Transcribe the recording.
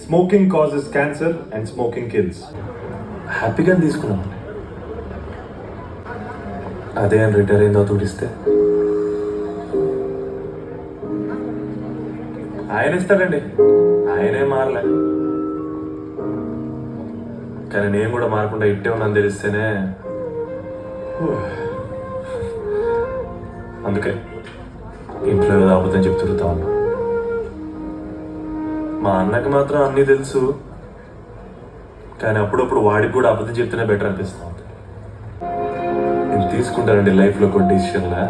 Smoking causes cancer and smoking kills. హ్యాపీగా తీసుకున్నాం. అదే అని రిటైర్ అయిందో తూడిస్తే ఆయన ఇస్తాడండి, ఆయనే మారలే. కానీ నేను కూడా మారకుండా ఇట్టే ఉన్నాను తెలిస్తేనే. అందుకే ఇంట్లో ఏదో అబద్ధం చెప్తూ తిరుగుతా ఉన్నా. మా అన్నకి మాత్రం అన్నీ తెలుసు, కానీ అప్పుడప్పుడు వాడికి కూడా అబద్ధం చెప్తేనే బెటర్ అనిపిస్తా ఉంది. నేను తీసుకుంటానండి లైఫ్లో కొన్ని డిసిషన్లా.